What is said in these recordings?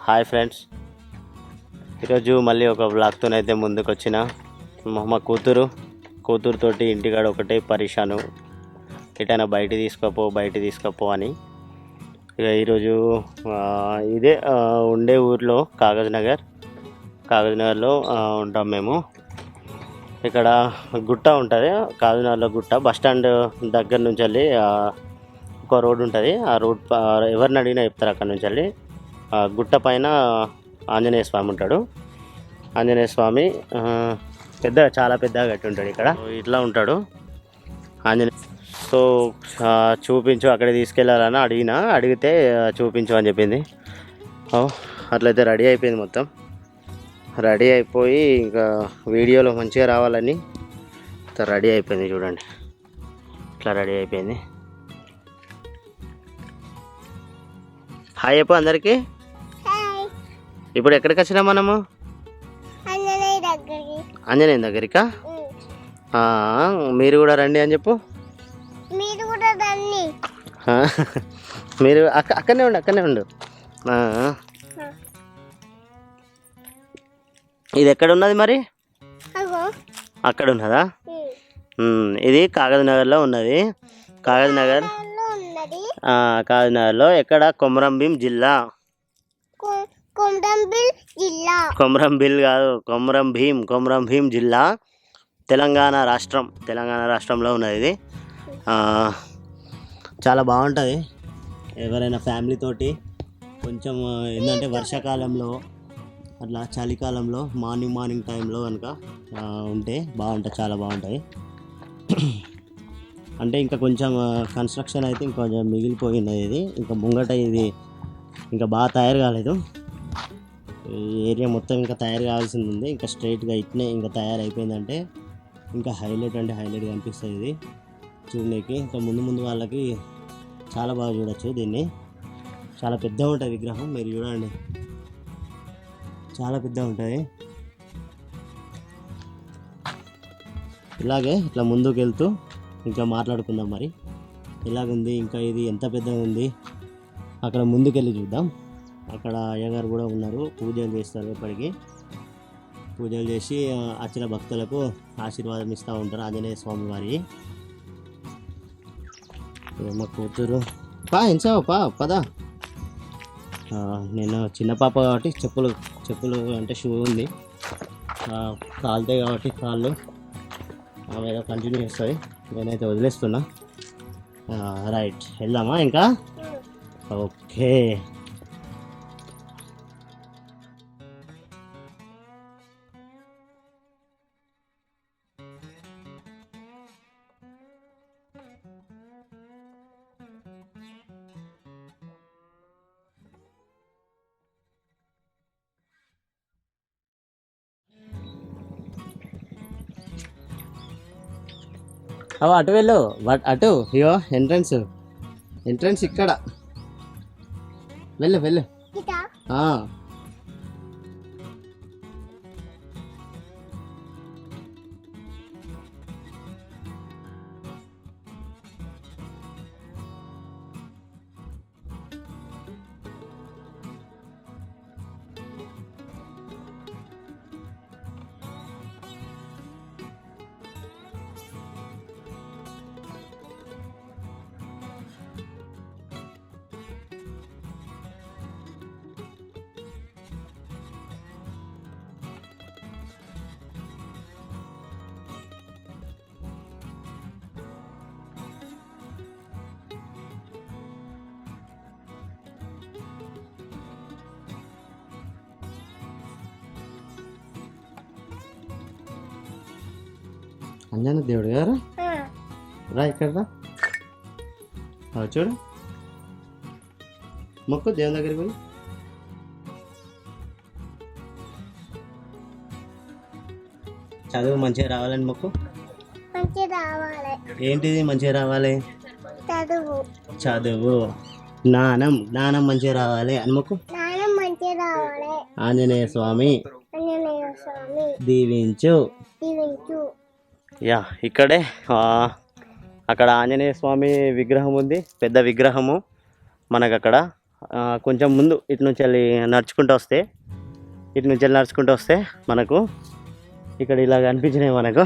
Hi friends, ఈరోజు మళ్ళీ ఒక బ్లాగ్తోనైతే ముందుకు వచ్చిన. మా కూతురుతోటి ఇంటికాడ ఒకటే పరిశాను, ఎటైనా బయట తీసుకపో అని. ఇక ఈరోజు ఇదే ఉండే ఊర్లో కాగజ్ నగర్లో ఉంటాం మేము. ఇక్కడ గుట్ట ఉంటుంది, కాగజ్నగర్లో గుట్ట. బస్టాండ్ దగ్గర నుంచి వెళ్ళి ఒక రోడ్ ఉంటుంది. ఆ రోడ్ ఎవరిని అడిగినా చెప్తారు. అక్కడ నుంచి వెళ్ళి గుట్ట పైన ఆంజనేయ స్వామి ఉంటాడు. ఆంజనేయ స్వామి చాలా పెద్దగా కట్టి ఉంటాడు. ఇక్కడ ఇట్లా ఉంటాడు ఆంజనేయ. సో చూపించు, అక్కడ తీసుకెళ్ళాలని అడిగితే చూపించు అని చెప్పింది. అట్లయితే రెడీ అయిపోయింది. మొత్తం రెడీ అయిపోయి ఇంకా వీడియోలో మంచిగా రావాలని రెడీ అయిపోయింది. చూడండి, ఇట్లా రెడీ అయిపోయింది. హాయ్ చెప్పు అందరికి. ఇప్పుడు ఎక్కడికి వచ్చినా మనము? ఆంజనేయ దగ్గరికా? మీరు కూడా రండి అని చెప్పు. మీరు అక్కడనే ఉండు. ఇది ఎక్కడ ఉన్నది మరి? అక్కడ ఉన్నదా? ఇది కాగజ్ నగర్లో ఉన్నది. కాగజ్ నగర్లో ఎక్కడ? కొమరంభీం జిల్లా. కొమరంభీం జిల్లా, తెలంగాణ రాష్ట్రంలో ఉన్నది ఇది. చాలా బాగుంటుంది. ఎవరైనా ఫ్యామిలీతోటి కొంచెం ఏంటంటే వర్షాకాలంలో అట్లా చలికాలంలో మార్నింగ్ టైంలో కనుక ఉంటే బాగుంటుంది, చాలా బాగుంటుంది. అంటే ఇంకా కొంచెం కన్స్ట్రక్షన్ అయితే ఇంకొంచెం మిగిలిపోయినది. ఇది ఇంకా ముంగట ఇది ఇంకా బాగా తయారు కాలేదు. ఈ ఏరియా మొత్తం ఇంకా తయారు కావాల్సింది ఉంది. ఇంకా స్ట్రైట్గా ఇట్నే ఇంకా తయారైపోయిందంటే ఇంకా హైలైట్గా అనిపిస్తుంది ఇది చూడడానికి. ఇంకా ముందు వాళ్ళకి చాలా బాగా చూడొచ్చు దీన్ని. చాలా పెద్దగా ఉంటుంది విగ్రహం, మీరు చూడండి, చాలా పెద్దగా ఉంటుంది. ఇలాగే ఇట్లా ముందుకు వెళ్తూ ఇంకా మాట్లాడుకుందాం మరి ఎలాగుంది, ఇంకా ఇది ఎంత పెద్దగా ఉంది. అక్కడ ముందుకెళ్ళి చూద్దాం. అక్కడ అయ్యగారు కూడా ఉన్నారు, పూజలు చేస్తారు. ఎప్పటికీ పూజలు చేసి వచ్చిన భక్తులకు ఆశీర్వాదం ఇస్తూ ఉంటారు ఆంజనేయ స్వామి వారి. మా కూతురు పదా. నేను చిన్న పాప కాబట్టి చెప్పులు అంటే షూ ఉంది, కాలుతాయి కాబట్టి కాళ్ళు ఏదో కంటిన్యూ చేస్తుంది. నేనైతే వదిలేస్తున్నా. రైట్, వెళ్దామా ఇంకా? ఓకే. అటు వెళ్ళు, అటు. ఇయో ఎంట్రన్స్ ఇక్కడ. వెళ్ళు. అంజన దేవుడు గారు రా, ఇక్కడ రా. చూడు, మొక్కు దేవుని దగ్గరికి పోయి. చదువు మంచిగా రావాలని మొక్కు. ఏంటిది మంచిగా రావాలి? చదువు. జ్ఞానం మంచిగా రావాలి అని మొక్కు. ఆంజనేయ స్వామి దీవించు. యా, ఇక్కడే అక్కడ ఆంజనేయ స్వామి విగ్రహం ఉంది, పెద్ద విగ్రహము మనకు అక్కడ. కొంచెం ముందు ఇటు నుంచి వెళ్ళి నడుచుకుంటూ వస్తే మనకు ఇక్కడ ఇలా కనిపించినాయి మనకు.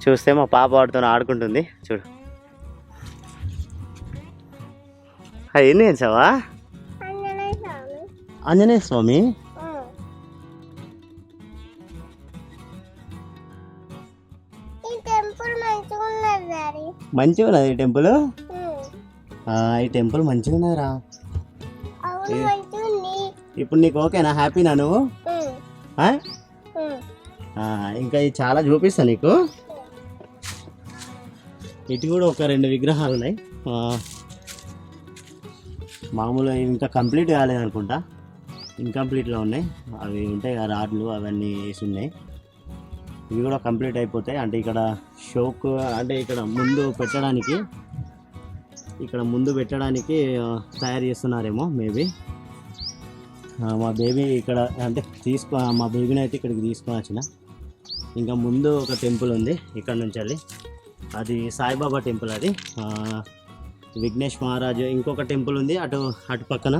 చూస్తే మా పాప వాడితో ఆడుకుంటుంది చూడు. ఏంది చేసావా? ఆంజనేయ స్వామి. మంచిగా ఉన్నది ఈ టెంపుల్. ఈ టెంపుల్ మంచిగా ఉన్నదిరా. ఇప్పుడు నీకు ఓకేనా? హ్యాపీనా నువ్వు? ఇంకా ఇది చాలా చూపిస్తా నీకు. ఇటు కూడా ఒక 2 విగ్రహాలు ఉన్నాయి. మామూలుగా ఇంకా కంప్లీట్ కాలేదనుకుంటా, ఇన్కంప్లీట్లో ఉన్నాయి. అవి ఉంటాయి కదా రాడ్లు, అవన్నీ వేసి ఉన్నాయి. ఇవి కూడా కంప్లీట్ అయిపోతాయి. అంటే ఇక్కడ షోకు అంటే ఇక్కడ ముందు పెట్టడానికి తయారు చేస్తున్నారేమో మేబీ. మా బేబీ ఇక్కడ అంటే మా బేబీని అయితే ఇక్కడికి తీసుకొని వచ్చిన. ఇంకా ముందు ఒక టెంపుల్ ఉంది ఇక్కడ నుంచి వెళ్ళి, అది సాయిబాబా టెంపుల్. అది విఘ్నేష్ మహారాజు. ఇంకొక టెంపుల్ ఉంది అటు పక్కన.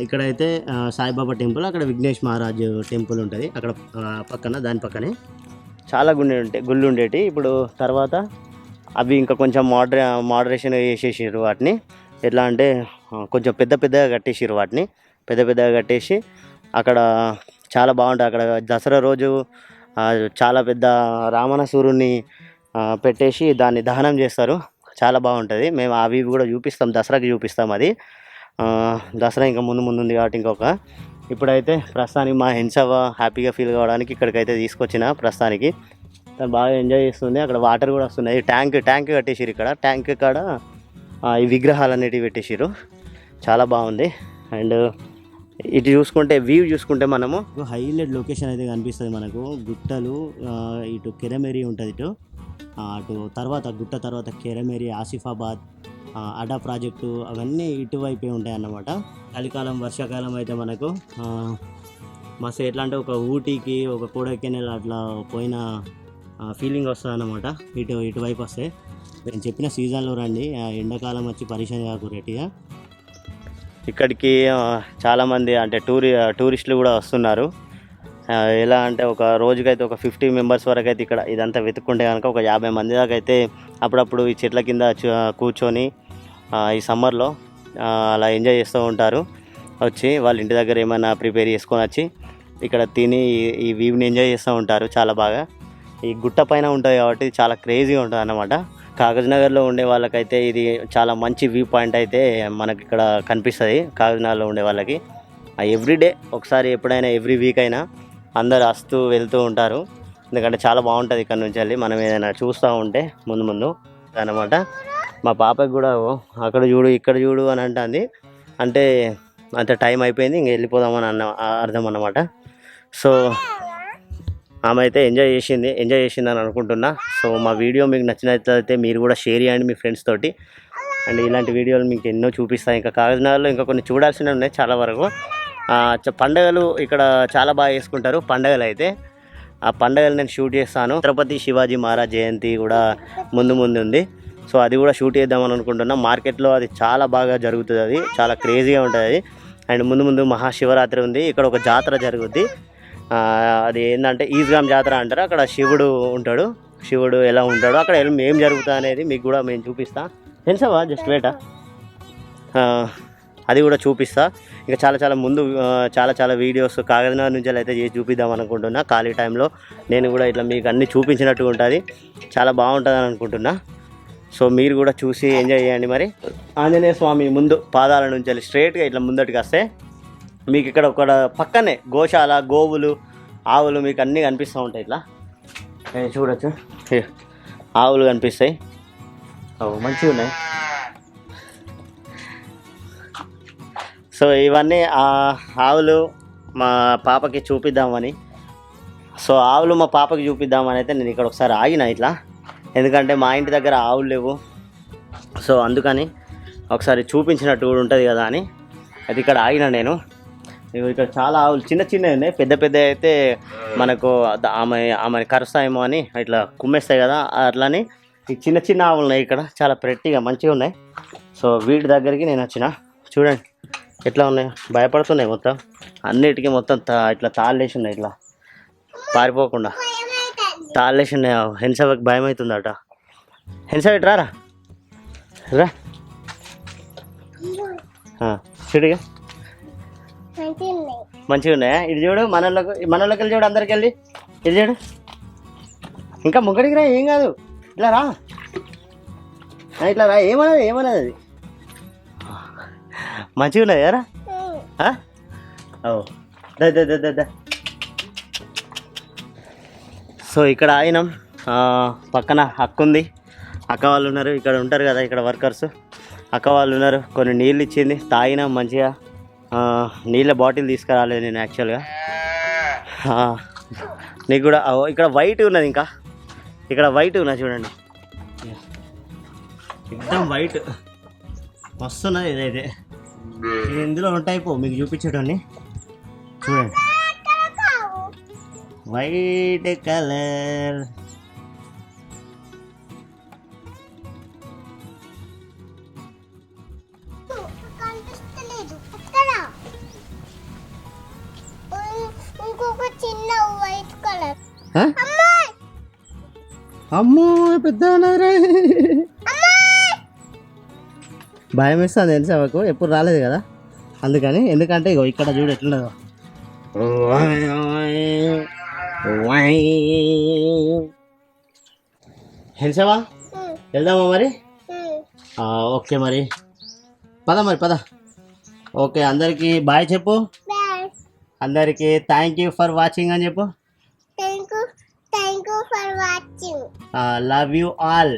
ఇక్కడైతే సాయిబాబా టెంపుల్, అక్కడ విఘ్నేష్ మహారాజు టెంపుల్ ఉంటుంది అక్కడ పక్కన. దాని పక్కనే చాలా గుళ్ళు ఉండేవి. ఇప్పుడు తర్వాత అవి ఇంకా కొంచెం మోడరేషన్ చేసేసారు వాటిని. ఎట్లా అంటే కొంచెం పెద్దగా కట్టేసారు వాటిని. పెద్దగా కట్టేసి అక్కడ చాలా బాగుంటుంది. అక్కడ దసరా రోజు చాలా పెద్ద రావణాసురుణ్ణి పెట్టేసి దాన్ని దహనం చేస్తారు. చాలా బాగుంటుంది. మేము అవి కూడా చూపిస్తాం, దసరాకి చూపిస్తాం. అది దసరా ఇంకా ముందు ఉంది కాబట్టి ఇప్పుడైతే ప్రస్తుతానికి మా హెన్సవ్వ హ్యాపీగా ఫీల్ కావడానికి ఇక్కడికైతే తీసుకొచ్చిన. ప్రస్తుతానికి తను బాగా ఎంజాయ్ చేస్తుంది. అక్కడ వాటర్ కూడా వస్తున్నాయి. ట్యాంక్ కట్టేసారు ఇక్కడ. ట్యాంక్ కాడ ఈ విగ్రహాలు అనేటివి పెట్టేసారు. చాలా బాగుంది. అండ్ ఇటు చూసుకుంటే వ్యూ చూసుకుంటే మనము హైలైట్ లొకేషన్ అయితే కనిపిస్తుంది మనకు. గుట్టలు, ఇటు కెరమేరి ఉంటుంది, అటు గుట్ట తర్వాత కెరమేరి, ఆసిఫాబాద్, అడా ప్రాజెక్టు, అవన్నీ ఇటువైపే ఉంటాయి అన్నమాట. చలికాలం వర్షాకాలం అయితే మనకు మస్తు ఎట్లా అంటే ఒక ఊటీకి ఒక కొడైకెనాల్ అట్లా పోయిన ఫీలింగ్ వస్తుంది అన్నమాట. ఇటువైపు వస్తే నేను చెప్పిన సీజన్లో రండి. ఎండాకాలం వచ్చి పరిచయం కాకురేటిగా. ఇక్కడికి చాలామంది అంటే టూరిస్టులు కూడా వస్తున్నారు. ఎలా అంటే ఒక రోజుకైతే ఒక 50 మెంబర్స్ వరకు అయితే ఇక్కడ ఇదంతా వెతుక్కుంటే కనుక ఒక 50 మంది దాకా అయితే అప్పుడప్పుడు ఈ చెట్ల కింద కూర్చొని ఈ సమ్మర్లో అలా ఎంజాయ్ చేస్తూ ఉంటారు. వచ్చి వాళ్ళ ఇంటి దగ్గర ఏమైనా ప్రిపేర్ చేసుకొని వచ్చి ఇక్కడ తిని ఈ వ్యూని ఎంజాయ్ చేస్తూ ఉంటారు చాలా బాగా. ఈ గుట్ట పైన ఉంటుంది కాబట్టి చాలా క్రేజీగా ఉంటుంది అన్నమాట. కాగజ్నగర్లో ఉండే వాళ్ళకైతే ఇది చాలా మంచి వ్యూ పాయింట్ అయితే మనకి ఇక్కడ కనిపిస్తుంది. కాగజ్నగర్లో ఉండే వాళ్ళకి ఎవ్రీడే ఒకసారి, ఎప్పుడైనా ఎవ్రీ వీక్ అయినా అందరు వస్తూ వెళ్తూ ఉంటారు. ఎందుకంటే చాలా బాగుంటుంది ఇక్కడ నుంచి వెళ్ళి మనం ఏదైనా చూస్తూ ఉంటే ముందు అన్నమాట. మా పాపకి కూడా అక్కడ చూడు ఇక్కడ చూడు అని అంటుంది. అంటే అంత టైం అయిపోయింది, ఇంక వెళ్ళిపోదామని అర్థం అన్నమాట. సో ఆమె అయితే ఎంజాయ్ చేసిందని అనుకుంటున్నా. సో మా వీడియో మీకు నచ్చినట్లయితే మీరు కూడా షేర్ చేయండి మీ ఫ్రెండ్స్ తోటి. అండ్ ఇలాంటి వీడియోలు మీకు ఎన్నో చూపిస్తాయి. ఇంకా కాగజ్నగర్లో ఇంకా కొన్ని చూడాల్సినవి ఉన్నాయి చాలా వరకు. పండగలు ఇక్కడ చాలా బాగా చేసుకుంటారు. పండగలు అయితే ఆ పండగలు నేను షూట్ చేస్తాను. ఛత్రపతి శివాజీ మహారాజ్ జయంతి కూడా ముందు ఉంది. సో అది కూడా షూట్ చేద్దామని అనుకుంటున్నాం. మార్కెట్లో అది చాలా బాగా జరుగుతుంది. అది చాలా క్రేజీగా ఉంటుంది అది. అండ్ ముందు మహాశివరాత్రి ఉంది. ఇక్కడ ఒక జాతర జరుగుద్ది. అది ఏంటంటే ఈజ్గామ్ జాతర అంటారు. అక్కడ శివుడు ఉంటాడు. శివుడు ఎలా ఉంటాడో అక్కడ ఏం జరుగుతుంది అనేది మీకు కూడా మేము చూపిస్తా. తెలుసావా? జస్ట్ వేటా అది కూడా చూపిస్తా. ఇంకా చాలా ముందు చాలా వీడియోస్ కాగజ్నగర్ నుంచి అయితే చేసి చూపిద్దాం అనుకుంటున్నా. ఖాళీ టైంలో నేను కూడా ఇట్లా మీకు అన్నీ చూపించినట్టుగా ఉంటుంది. చాలా బాగుంటుందని అనుకుంటున్నా. సో మీరు కూడా చూసి ఎంజాయ్ చేయండి. మరి ఆంజనేయ స్వామి ముందు పాదాల నుంచి వెళ్ళి స్ట్రైట్గా ఇట్లా ముందటికి వస్తే మీకు ఇక్కడ ఒక పక్కనే గోశాల, గోవులు, ఆవులు మీకు అన్నీ కనిపిస్తూ ఉంటాయి. ఇట్లా చూడొచ్చు, ఆవులు కనిపిస్తాయి. మంచిగా ఉన్నాయి. సో ఇవన్నీ ఆవులు మా పాపకి చూపిద్దామని. సో ఆవులు మా పాపకి చూపిద్దామని అయితే నేను ఇక్కడ ఒకసారి ఆగిన ఇట్లా. ఎందుకంటే మా ఇంటి దగ్గర ఆవులు లేవు. సో అందుకని ఒకసారి చూపించినట్టు కూడా ఉంటుంది కదా అని అది ఇక్కడ ఆగిన నేను. ఇక్కడ చాలా ఆవులు చిన్నవి ఉన్నాయి. పెద్ద అయితే మనకు ఆమె కరుస్తాయేమో అని ఇట్లా కుమ్మేస్తాయి కదా, అట్లని ఈ చిన్న ఆవులు ఉన్నాయి ఇక్కడ. చాలా ప్రెట్టిగా మంచిగా ఉన్నాయి. సో వీటి దగ్గరికి నేను వచ్చిన. చూడండి ఎట్లా ఉన్నాయి, భయపడుతున్నాయి మొత్తం. అన్నిటికీ మొత్తం ఇట్లా తాళ్ళేసి ఉన్నాయి, ఇట్లా పారిపోకుండా తాళ్ళేసి ఉన్నాయి. హెన్సవకి భయం అవుతుందట. హెన్సవ ఇటు రారా, రా చూడుగా మంచిగా ఉన్నాయా? ఇది చూడు, మనలోకి వెళ్ళి చూడు, అందరికి వెళ్ళి ఇది చూడు. ఇంకా ముగ్గడికి రా, ఏం కాదు, ఇట్లా రా, ఇట్లా రా, ఏమన్నది అది మంచిగా ఉన్నది రా. సో ఇక్కడ ఆగినాం, పక్కన అక్క ఉంది, అక్క వాళ్ళు ఉన్నారు, ఇక్కడ ఉంటారు కదా ఇక్కడ వర్కర్స్, అక్క వాళ్ళు ఉన్నారు. కొన్ని నీళ్ళు ఇచ్చింది, తాగినాం మంచిగా. నీళ్ళ బాటిల్ తీసుకురాలేదు నేను యాక్చువల్గా. నీకు కూడా ఇక్కడ వైట్ ఉన్నది, ఇంకా ఇక్కడ వైట్ ఉన్నది చూడండి, एकदम వైట్ వస్తున్నది. ఇదైతే ఇది ఇందులో ఉంటాయి, మీకు చూపించడండి చూడండి, వైట్ కలర్. అమ్మో పెద్ద భయం వేస్తుంది తెలిసాకు, ఎప్పుడు రాలేదు కదా అందుకని. ఎందుకంటే ఇగో ఇక్కడ చూడు ఎట్లున్నదో. హెన్సవా వెళ్దామా మరి? ఓకే మరి పద. ఓకే, అందరికి బాయ్ చెప్పు, అందరికి థ్యాంక్ యూ ఫర్ వాచింగ్ అని చెప్పు. Love you all.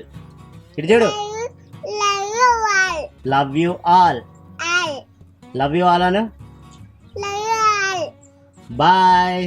ఇటు చూడు, love you all, love you all అను. బాయ్.